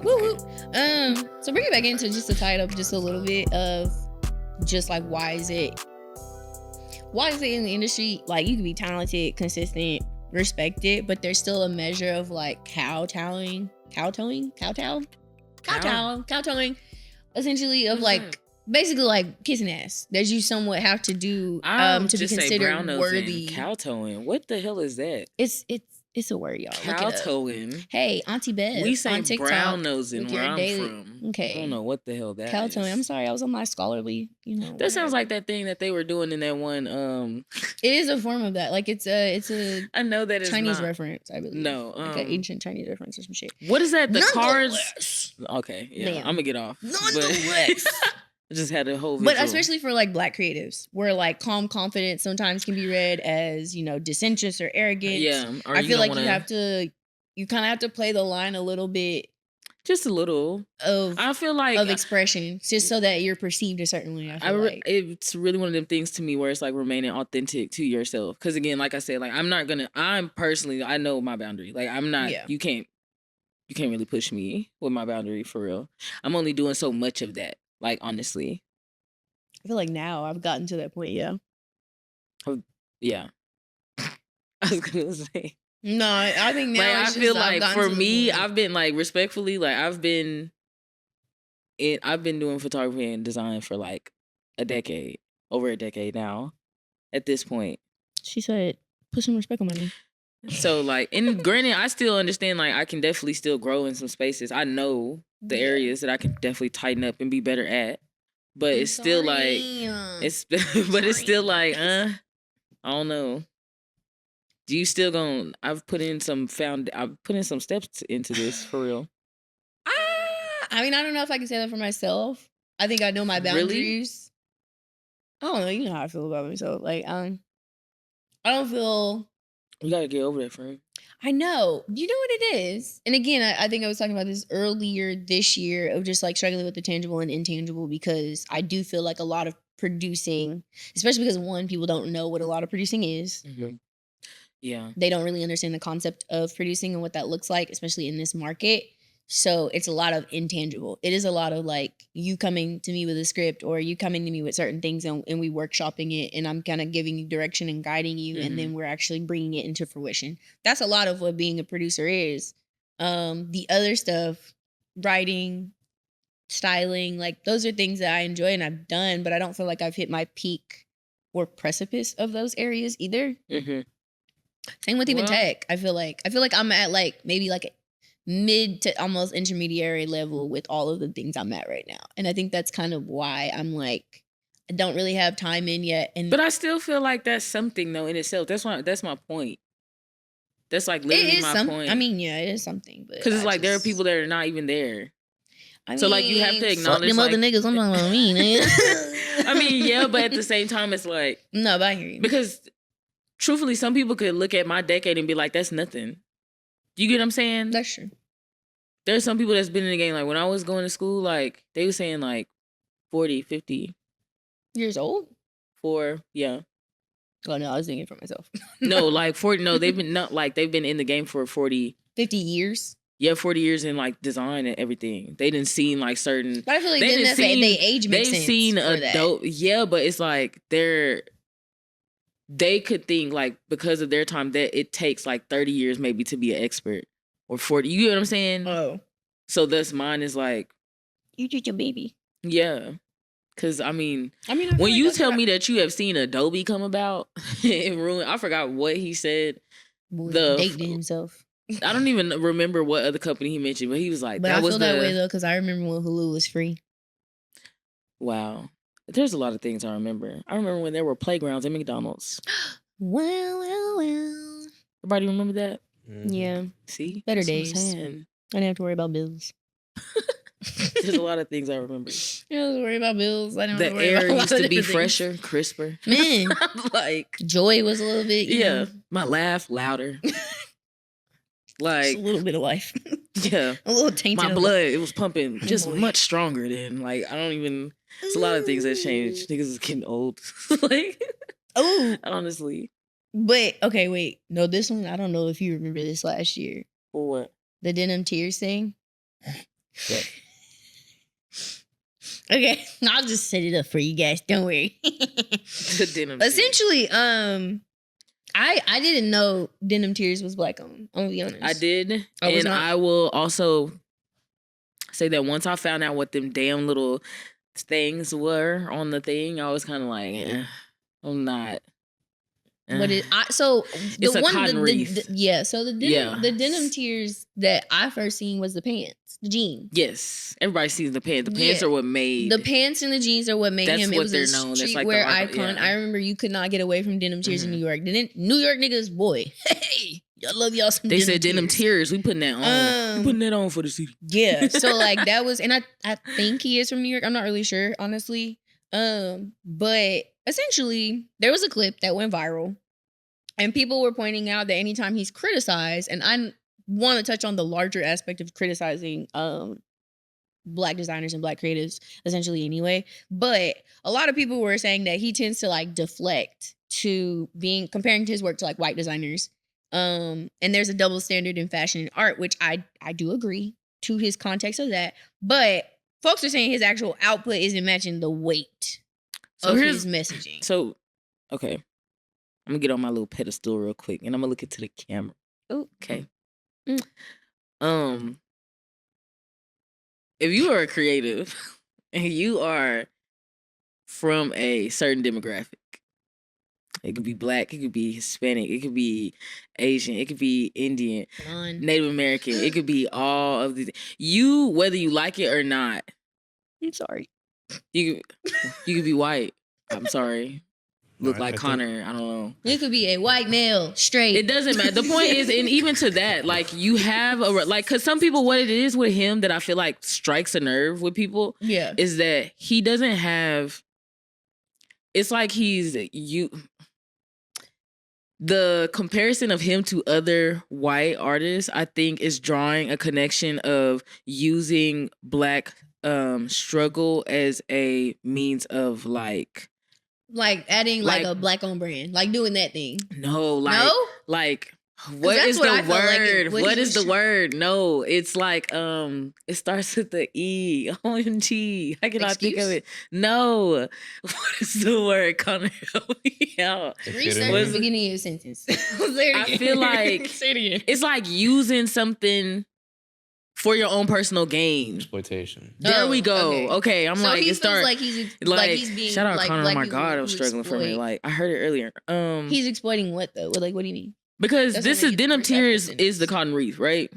Woo woo. So bring it back into just to tie it up just a little bit of just like why is it in the industry like you can be talented, consistent, respected, but there's still a measure of like kowtowing, essentially of like basically like kissing ass that you somewhat have to do to be considered worthy. Kowtowing. What the hell is that? It's a word, y'all. Kowtowing. Hey, Auntie Bev. We say on TikTok brown nosing where I'm from. Okay. I don't know what the hell that is. Kowtowing. I'm sorry, I was on my scholarly, That sounds like that thing that they were doing in that one. It is a form of that. Like it's a I know that Chinese reference, I believe. No. Like an ancient Chinese reference or some shit. What is that? The cards? Okay, yeah. Damn. I'm gonna get off. Nonetheless. I just had a whole visual. But especially for like black creatives, where like calm confidence sometimes can be read as, disinterest or arrogance. Yeah. Or I feel like you kind of have to play the line a little bit. Just a little. I feel like of expression, just so that you're perceived a certain way. It's really one of them things to me where it's like remaining authentic to yourself. Because again, like I said, like I know my boundary. Like I'm not, you can't really push me with my boundary for real. I'm only doing so much of that. Like, honestly. I feel like now I've gotten to that point, yeah. Yeah. I was going to say. No, I think now I feel like for me, I've been like respectfully, like I've been doing photography and design for like over a decade now at this point. She said, put some respect on my name. So like, and granted, I still understand like I can definitely still grow in some spaces. I know the areas that I can definitely tighten up and be better at, but it's still like it's still like I don't know. Do you still gonna? I've put in some steps into this for real. I mean, I don't know if I can say that for myself. I think I know my boundaries. Really? I don't know. You know how I feel about myself. Like I don't feel. You gotta get over that, friend. I know. You know what it is? And again, I think I was talking about this earlier this year of just like struggling with the tangible and intangible, because I do feel like a lot of producing, especially because one, people don't know what a lot of producing is. Mm-hmm. Yeah. They don't really understand the concept of producing and what that looks like, especially in this market. So it's a lot of intangible. It is a lot of like you coming to me with a script or you coming to me with certain things and we workshopping it and I'm kind of giving you direction and guiding you and then we're actually bringing it into fruition. That's a lot of what being a producer is. The other stuff, writing, styling, like those are things that I enjoy and I've done, but I don't feel like I've hit my peak or precipice of those areas either. Mm-hmm. Same with even tech. I feel like I'm at like maybe like a mid to almost intermediary level with all of the things I'm at right now. And I think that's kind of why I'm like, I don't really have time in yet. But I still feel like that's something though in itself. That's my point. That's like literally my point. I mean, yeah, it is something. Because it's like there are people that are not even there. So like you have to acknowledge them other niggas. I'm talking about me, man. I mean, yeah, but at the same time, it's like no, but I hear you. Because truthfully, some people could look at my decade and be like, "That's nothing." You get what I'm saying? That's true. There's some people that's been in the game. Like when I was going to school, like they were saying like 40, 50 years old. Yeah. Oh no, I was thinking for myself. No, like 40. No, they've been in the game for 40, 50 years. Yeah, 40 years in like design and everything. They didn't see like certain. But I feel like they age makes sense. They've seen adult. Yeah, but it's like they could think like because of their time that it takes like 30 years maybe to be an expert or 40. You get what I'm saying? Oh. So thus mine is like. You just your baby. Yeah. Because I mean when you tell me that you have seen Adobe come about and ruin, I forgot what he said. Dating himself. I don't even remember what other company he mentioned, but he was like, but I feel that way though because I remember when Hulu was free. Wow. There's a lot of things I remember. I remember when there were playgrounds at McDonald's. Well. Everybody remember that? Mm-hmm. Yeah. See? Better days. I didn't have to worry about bills. There's a lot of things I remember. You don't have to worry about bills. I don't have to worry about a lot of things. The air used to be fresher, crisper. Man. Like. Joy was a little bit, you know. My laugh louder. Like. Just a little bit of life. Yeah. A little tainted. My blood, it was pumping just much stronger then. Like, I don't even. It's a lot of things that changed. Niggas is getting old. Like, oh, honestly. But okay, wait. No, this one I don't know if you remember this last year. What? The Denim Tears thing. Yeah. Okay, I'll just set it up for you guys. Don't worry. The Denim Tears. Essentially, I didn't know Denim Tears was black owned. I'm gonna be honest. I did, Oh, and I will also say that once I found out what them damn little things were on the thing, I was kind of like, I'm not. What is so the It's a one cotton wreath. so the denim tears that I first seen was the pants, the jeans. Yes, everybody sees the pants. The pants are what made the pants and the jeans are what made that's him. What it was they're a known. That's like streetwear the icon. I remember you could not get away from denim tears in New York. New York niggas, boy, hey, y'all love y'all some. They said denim tears. We putting that on. We putting that on for the city. Yeah. So like that was, and I think he is from New York. I'm not really sure, honestly. But essentially, there was a clip that went viral. And people were pointing out that anytime he's criticized, and I want to touch on the larger aspect of criticizing black designers and black creatives, essentially anyway. But a lot of people were saying that he tends to like deflect to comparing his work to like white designers. And there's a double standard in fashion and art, which I do agree to his context of that. But folks are saying his actual output isn't matching the weight of his messaging. So, okay. I'm gonna get on my little pedestal real quick, and I'm gonna look into the camera. Ooh. Okay. If you are a creative and you are from a certain demographic, it could be black, it could be Hispanic, it could be Asian, it could be Indian, Native American, it could be all of these. You, whether you like it or not, I'm sorry. You could be white. I'm sorry. Look like Connor. I don't know. You could be a white male, straight. It doesn't matter. The point is, and even to that, like you have because some people, what it is with him that I feel like strikes a nerve with people, is that he doesn't have. It's like the comparison of him to other white artists, I think, is drawing a connection of using black struggle as a means of like adding like a black owned brand, like doing that thing. No, like what is the word? What is the word? No, it's like it starts with the E. OMG. I cannot think of it. No. What is the word? Connor, help me out. Restart the beginning of your sentence. I feel like it's like using something for your own personal gain. Exploitation. There we go. Okay, I'm so like, it starts like he's being shout out like, Connor. Oh my God, I was exploit. struggling for me. Like I heard it earlier. He's exploiting what though? Like what do you mean? Because this is Denim Tears is the cotton wreath, right?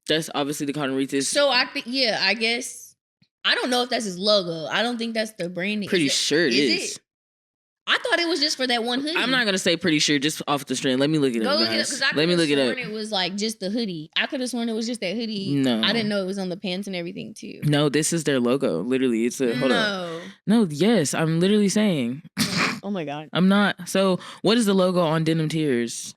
That's obviously the cotton wreath is. So I think I guess I don't know if that's his logo. I don't think that's the branding. Pretty sure it is. I thought it was just for that one hoodie. I'm not gonna say pretty sure, just off the string. Let me look it up, guys. Let me look it up. It was like just the hoodie. I could have sworn it was just that hoodie. No, I didn't know it was on the pants and everything too. No, this is their logo. Literally, it's a hold on. No, yes, I'm literally saying. Oh my God. I'm not. So, what is the logo on Denim Tears?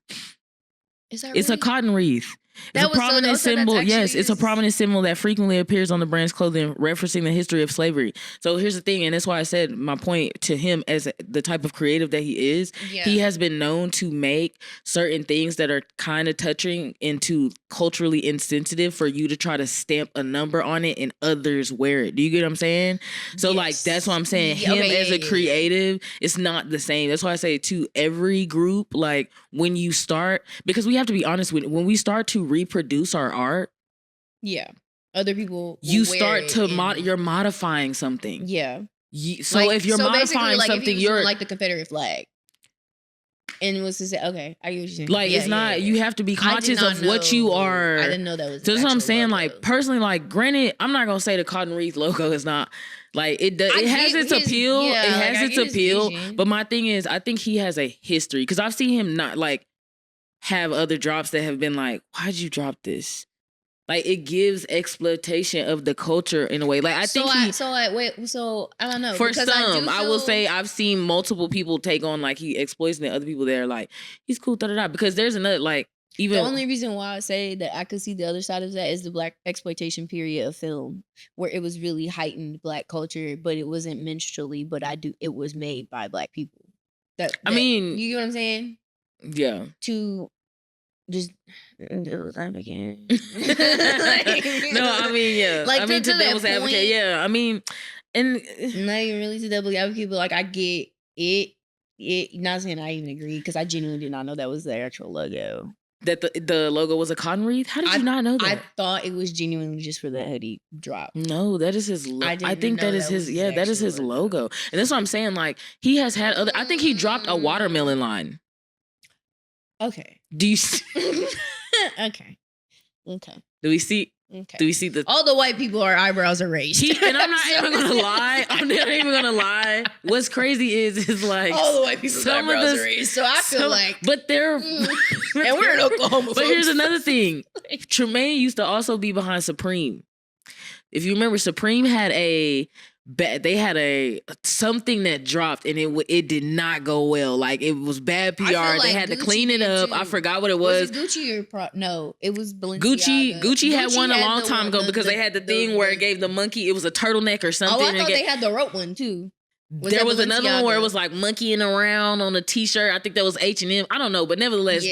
Is that it's a cotton wreath. It's a prominent symbol. Yes, it's a prominent symbol that frequently appears on the brand's clothing, referencing the history of slavery. So here's the thing, and that's why I said my point to him as the type of creative that he is. Yeah. He has been known to make certain things that are kind of touching into culturally insensitive for you to try to stamp a number on it and others wear it. Do you get what I'm saying? So like that's what I'm saying. Him as a creative, it's not the same. That's why I say to every group, like when you start, because we have to be honest with when we start to reproduce our art, other people you start to you're modifying something. So like, if you're modifying like something, if you're like the Confederate flag and it was to say, okay, I get what you're saying. Like it's not you have to be conscious of what you are. I didn't know that was so that's what I'm saying. Like personally, like granted, I'm not gonna say the cotton wreath logo is not like it does. It has its appeal. It has its appeal. But my thing is, I think he has a history because I've seen him not like have other drops that have been like, why'd you drop this? Like it gives exploitation of the culture in a way. Like I think so I don't know. For some, I will say I've seen multiple people take on like he exploits and other people that are like, he's cool, because there's another like even the only reason why I say that I could see the other side of that is the black exploitation period of film where it was really heightened black culture, but it wasn't minstrelly, but it was made by black people. I mean, you get what I'm saying? Yeah. To just do it again. No, I mean, yeah. Like, I mean, to devil's advocate, yeah. I mean, and not even really to devil's advocate, but like I get it. Not saying I even agree because I genuinely did not know that was the actual logo. that the logo was a cotton wreath. How did you not know that? I thought it was genuinely just for the hoodie drop. No, that is his. I think that is his. Yeah, that is his logo, and that's what I'm saying. Like he has had other. I think he dropped a watermelon line. Okay. Do you? Okay. Do we see? Okay. Do we see the all the white people are eyebrows are raised? And I'm not even gonna lie. I'm not even gonna lie. What's crazy is like all the white people's eyebrows are raised. So I feel like, but they're and we're in Oklahoma. But here's another thing. Tremaine used to also be behind Supreme. If you remember, Supreme had they had something that dropped and it did not go well. Like it was bad PR. Like they had to clean it up. Too. I forgot what it was. Was it Gucci or no? It was Balenciaga. Gucci had one a long time ago because they had the thing where it gave the monkey. It was a turtleneck or something. Oh, I thought they had the rope one too. There was another one where it was like monkeying around on a t-shirt. I think that was H&M. I don't know, but nevertheless,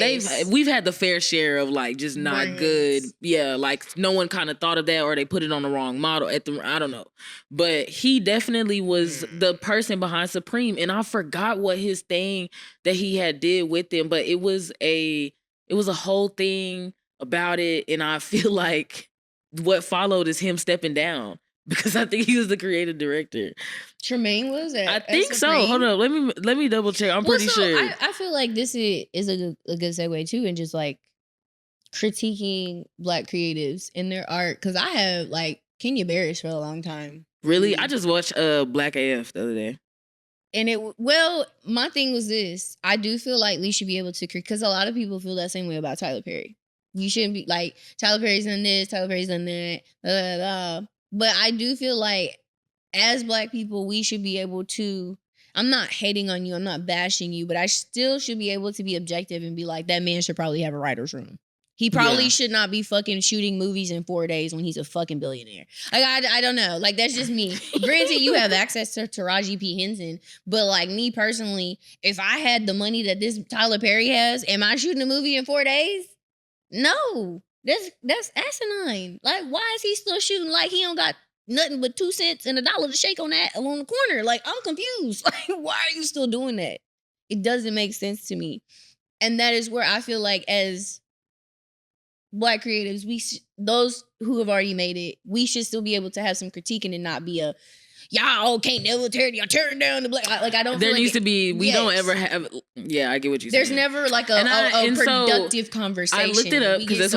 we've had the fair share of like just not brands. Good. Yeah, like no one kind of thought of that or they put it on the wrong model I don't know. But he definitely was the person behind Supreme, and I forgot what his thing that he had did with them, but it was a whole thing about it, and I feel like what followed is him stepping down. Because I think he was the creative director. Tremaine was it? I think so. Hold on, let me double check. I'm pretty sure. I feel like this is a good segue too, and just like critiquing Black creatives in their art. Because I have like Kenya Barris for a long time. Really, I just watched Black AF the other day. And my thing was this. I do feel like we should be able to, because a lot of people feel that same way about Tyler Perry. You shouldn't be like Tyler Perry's done this, Tyler Perry's done that, blah, blah, blah. But I do feel like as Black people, we should be able to, I'm not hating on you, I'm not bashing you, but I still should be able to be objective and be like, that man should probably have a writer's room. He probably should not be fucking shooting movies in 4 days when he's a fucking billionaire. Like, I don't know. Like, that's just me. Granted, you have access to Taraji P. Henson, but like me personally, if I had the money that this Tyler Perry has, am I shooting a movie in 4 days? No. That's asinine. Like, why is he still shooting like he don't got nothing but 2 cents and $1 to shake on that along the corner? Like, I'm confused. Like, why are you still doing that? It doesn't make sense to me. And that is where I feel like as Black creatives, those who have already made it, we should still be able to have some critique and not be a y'all can't never turn down the Black. Like I don't. There needs to be. We don't ever have. Yeah, I get what you're saying. There's never like a productive conversation. I looked it up because that's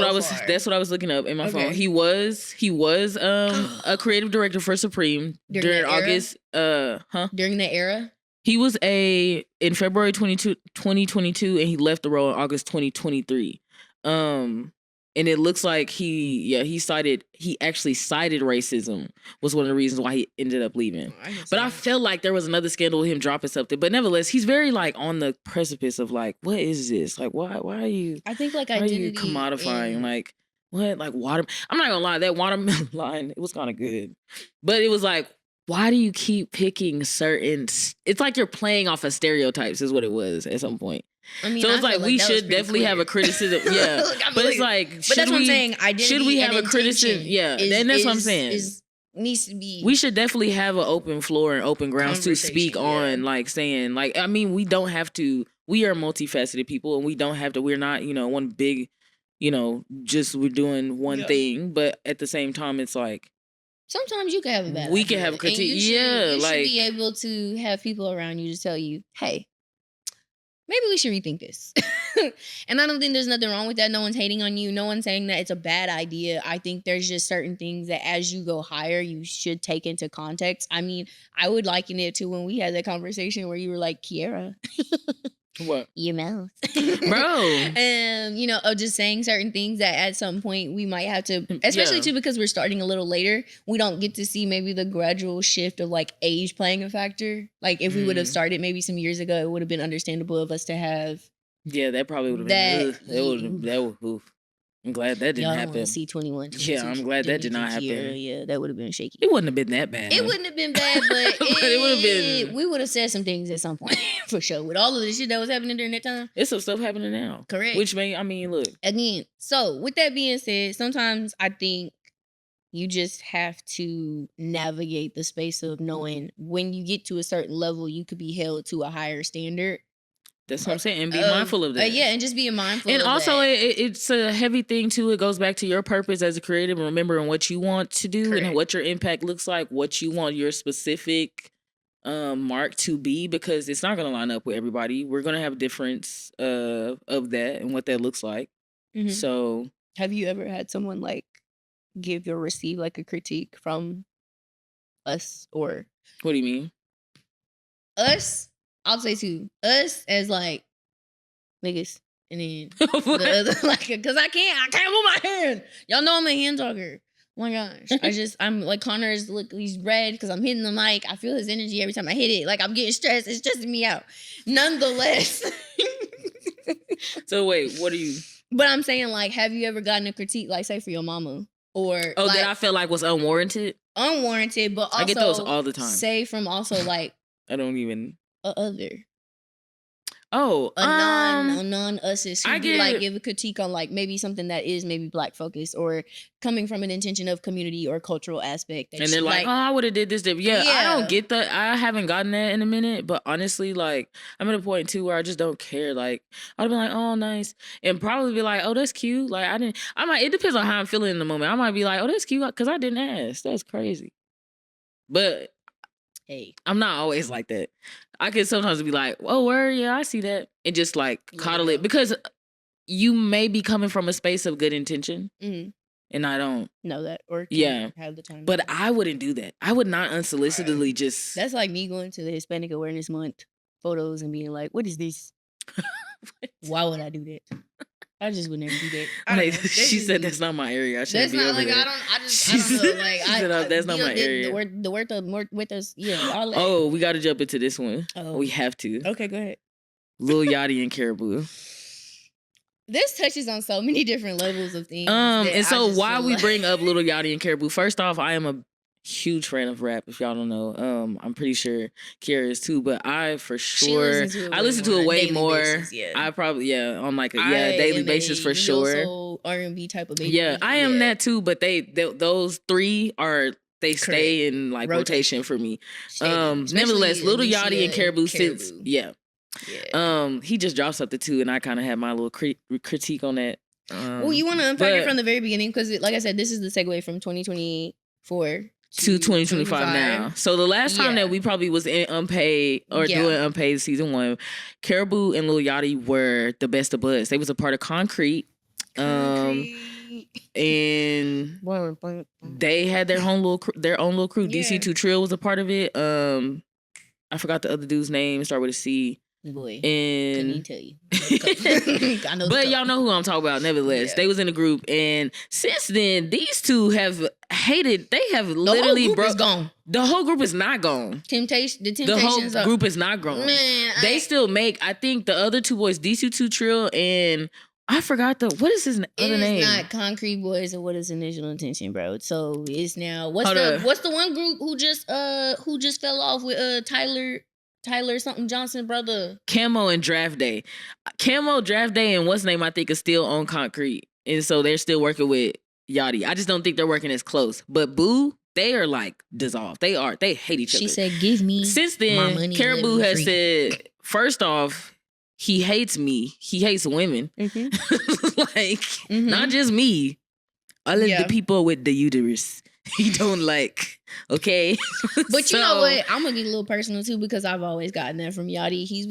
what I was looking up in my phone. He was a creative director for Supreme during August. During the era. He was in February 2022, and he left the role in August 2023. And it looks like he actually cited racism was one of the reasons why he ended up leaving. But I felt like there was another scandal with him dropping something. But nevertheless, he's very like on the precipice of like, what is this? Like, why are you? I think like why identity. Are you commodifying like what? Like water? I'm not gonna lie, that watermelon line, it was kind of good, but it was like, why do you keep picking certain? It's like you're playing off of stereotypes, is what it was at some point. I mean, so it's like we should definitely have a criticism. Yeah. But it's like, but that's what I'm saying. Identity should we have a criticism? Yeah. And that's what I'm saying. Needs to be. We should definitely have an open floor and open grounds to speak on, like saying, like, I mean, we don't have to, we are multifaceted people and we don't have to, we're not, one big, just we're doing one thing. But at the same time, it's like, sometimes you can have a bad We can have a critique. You should be able to have people around you to tell you, hey, maybe we should rethink this. And I don't think there's nothing wrong with that. No one's hating on you. No one's saying that it's a bad idea. I think there's just certain things that as you go higher, you should take into context. I mean, I would liken it to when we had that conversation where you were like, Keirra. What? Your mouth. Bro. And, of just saying certain things that at some point we might have to, especially too because we're starting a little later, we don't get to see maybe the gradual shift of like age playing a factor. Like if we would have started maybe some years ago, it would have been understandable of us to have. Yeah, that probably would have been. That would oof. I'm glad that didn't Y'all happen. want to see 21. Yeah, I'm glad that did not happen. Yeah, that would have been shaky. It wouldn't have been that bad. It wouldn't have been bad, but, but it would have been. We would have said some things at some point for sure. With all of the shit that was happening during that time, it's some stuff happening now. Correct. Which look again. So with that being said, sometimes I think you just have to navigate the space of knowing when you get to a certain level, you could be held to a higher standard. That's what I'm saying. And be mindful of that. Yeah, and just being mindful and of also, that. it's a heavy thing, too. It goes back to your purpose as a creative and remembering what you want to do. Correct. And what your impact looks like, what you want your specific mark to be, because it's not going to line up with everybody. We're going to have difference of that and what that looks like. Mm-hmm. So, have you ever had someone like give or receive like a critique from us? Or what do you mean? Us? I'll say two. Us as like niggas, and then the other, like, because I can't move my hand. Y'all know I'm a hand talker. Oh my gosh, I'm like Connor's. Look, he's red because I'm hitting the mic. I feel his energy every time I hit it. Like I'm getting stressed. It's stressing me out. Nonetheless. So wait, what are you? But I'm saying, like, have you ever gotten a critique, like, say, for your mama, or like, that I felt like was unwarranted? Unwarranted, but also I get those all the time. Say from also like I don't even other. Oh, a non-us's who give a critique on like maybe something that is maybe Black focused or coming from an intention of community or cultural aspect. And they're like, oh, I would have did this. Yeah, I don't get that. I haven't gotten that in a minute, but honestly, like I'm at a point too where I just don't care. Like I'd be like, oh, nice, and probably be like, oh, that's cute. Like it depends on how I'm feeling in the moment. I might be like, oh, that's cute because I didn't ask. That's crazy. But hey, I'm not always like that. I can sometimes be like, oh, word, yeah, I see that. And just like coddle it because you may be coming from a space of good intention. Mm-hmm. And I don't know that or have the time. But I wouldn't do that. I would not unsolicitedly just. That's like me going to the Hispanic Awareness Month photos and being like, what is this? Why would I do that? I just would never do that. She said that's not my area. I shouldn't be over there. I don't know. Like, she said, that's not my area. The word with us, yeah. Oh, we got to jump into this one. Oh. We have to. Okay, go ahead. Lil Yachty and Karahhboo. This touches on so many different levels of things. And so why we bring up Lil Yachty and Karahhboo? First off, I am a huge fan of rap. If y'all don't know, I'm pretty sure Keirra is too. But I for sure I listen to it way more. Basis, yeah. I probably on like a daily basis for sure. R&B type of baby. Yeah, I am that too. But those three are. They stay in like rotation for me. Nevertheless, Lil Yachty and Karahhboo since he just dropped something too, and I kind of had my little critique on that. Well, you want to unpack it from the very beginning because, like I said, this is the segue from 2024 to 2025 now. So the last time that we probably was in Unpaid or doing Unpaid season 1, Karahhboo and Lil Yachty were the best of buds. They was a part of Concrete. And they had their own little crew. DC2 Trill was a part of it. I forgot the other dude's name. Start with a C. Boy, and couldn't tell you. I know but y'all know who I'm talking about. Nevertheless, they was in the group, and since then, these two have hated. They have literally gone. The whole group is not gone. The whole group is not gone. Man, they still make. I think the other two boys, DC2 Trill and. I forgot what is his other name? It's not Concrete Boys or what is Initial Intention, bro. So it's now what's the one group who just fell off with Tyler something Johnson, brother? Camo and Draft Day. Camo, Draft Day, and what's name I think is still on Concrete. And so they're still working with Yachty. I just don't think they're working as close. But Boo, they are like dissolved. They hate each other. She said, give me since then, my money. Karahhboo has said, first off, he hates me. He hates women. Mm-hmm. Not just me. All of the people with the uterus. He don't like. Okay? But you know what? I'm going to get a little personal too because I've always gotten that from Yachty. He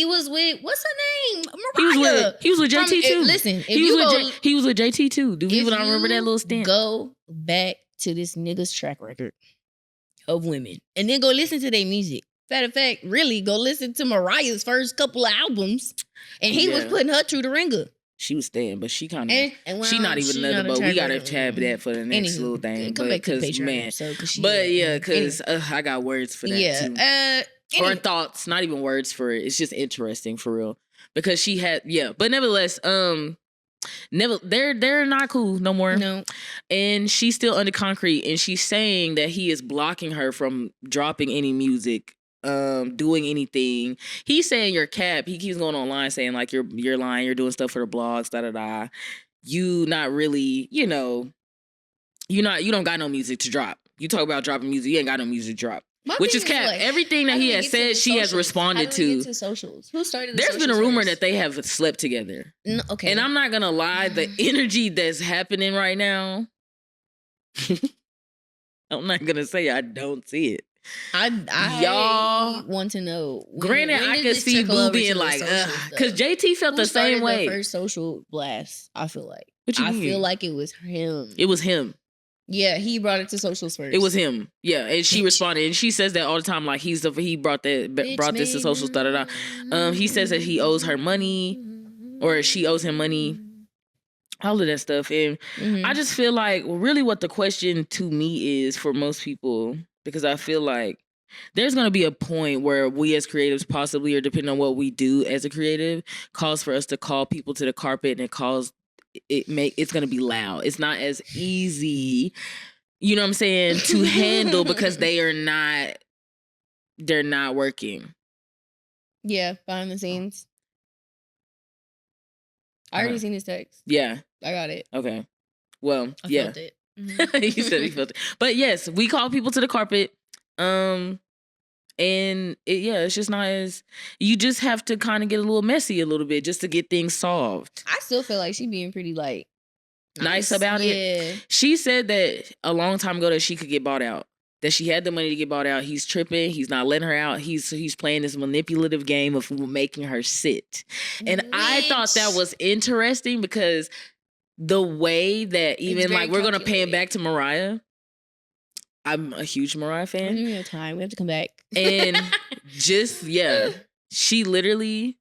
was with, what's her name? Mariah. He was with JT too. Listen, he was with JT too. Do people not remember that little stint? Go back to this nigga's track record of women and then go listen to their music. Matter of fact, really go listen to Mariah's first couple of albums, and he was putting her through the ringer. She was staying, but she kind of she not even another. But we gotta tab that for the next little thing. Because man, because I got words for that too. Or thoughts, not even words for it. It's just interesting for real because she had but nevertheless, Never, they're not cool no more. No. And she's still under concrete, and she's saying that he is blocking her from dropping any music, doing anything. He's saying you're cap. He keeps going online saying like you're lying, you're doing stuff for the blogs, da da da. You not really, you know, you don't got no music to drop. You talk about dropping music, you ain't got no music to drop. Which is cap. Like, everything that he has said, she has responded to. Socials? Who started? There's been a rumor that they have slept together. No, okay, and I'm not gonna lie, the energy that's happening right now, I'm not gonna say I don't see it. Y'all want to know. Granted, I could see Boo being like, because JT felt the same way. The first social blast, I feel like. What you mean? I feel like it was him. It was him. Yeah, he brought it to socials first. It was him. Yeah, and she responded, and she says that all the time. Like he brought this to socials. Da da da. He says that he owes her money, or she owes him money. All of that stuff, and I just feel like really what the question to me is for most people, because I feel like there's gonna be a point where we as creatives possibly, or depending on what we do as a creative, calls for us to call people to the carpet, and it's gonna be loud. It's not as easy, you know what I'm saying, to handle because they're not working. Yeah, behind the scenes. I already seen his text. Yeah. I got it. Okay. Well, I felt it. You said he felt it. But yes, we call people to the carpet. And it's just not as, you just have to kind of get a little messy a little bit just to get things solved. I still feel like she being pretty like nice about it. She said that a long time ago that she could get bought out. That she had the money to get bought out. He's tripping. He's not letting her out. He's playing this manipulative game of making her sit. And I thought that was interesting because the way that even like we're going to pay it back to Mariah. I'm a huge Mariah fan. We have time. We have to come back. And she literally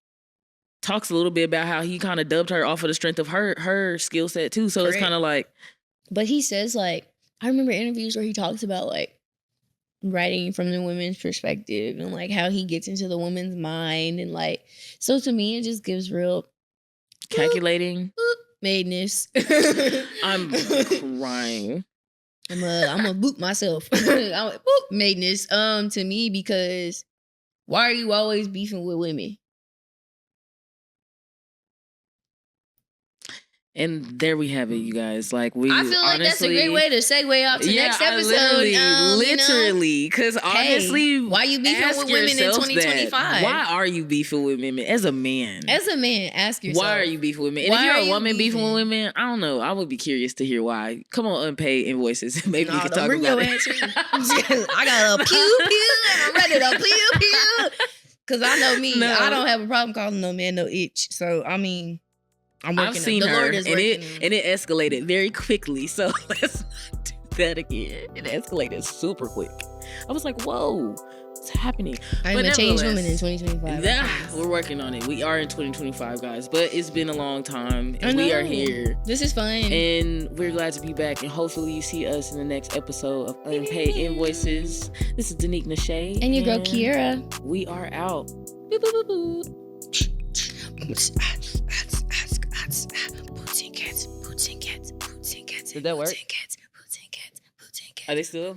talks a little bit about how he kind of dubbed her off of the strength of her skill set too. So It's kind of like. But he says like, I remember interviews where he talks about like writing from the women's perspective and like how he gets into the woman's mind and like, so to me it just gives real calculating maidness. I'm crying. I'm a boop myself. I'm a boop maidness to me, because why are you always beefing with women? And there we have it, you guys. Like I feel like that's a great way to segue out to next episode. Literally, because honestly, why you beefing with women in 2025? Why are you beefing with women as a man? As a man, ask yourself. Why are you beefing with women? And if you're a woman beefing with women, I don't know. I would be curious to hear why. Come on, Unpaid Invoices. Maybe you can talk about it. I got a pew pew and I'm ready to pew pew. Because I know me, I don't have a problem calling no man no itch. So I mean. I've seen her, and it escalated very quickly. So let's not do that again. It escalated super quick. I was like, "Whoa, what's happening?" I'm a changed woman in 2025. Yeah, we're working on it. We are in 2025, guys, but it's been a long time, and we are here. This is fun, and we're glad to be back. And hopefully, you see us in the next episode of Unpaid Invoices. This is Denique Nashay, and your girl Keirra. We are out. Boop, boop, boop, boop. Did that work? Are they still?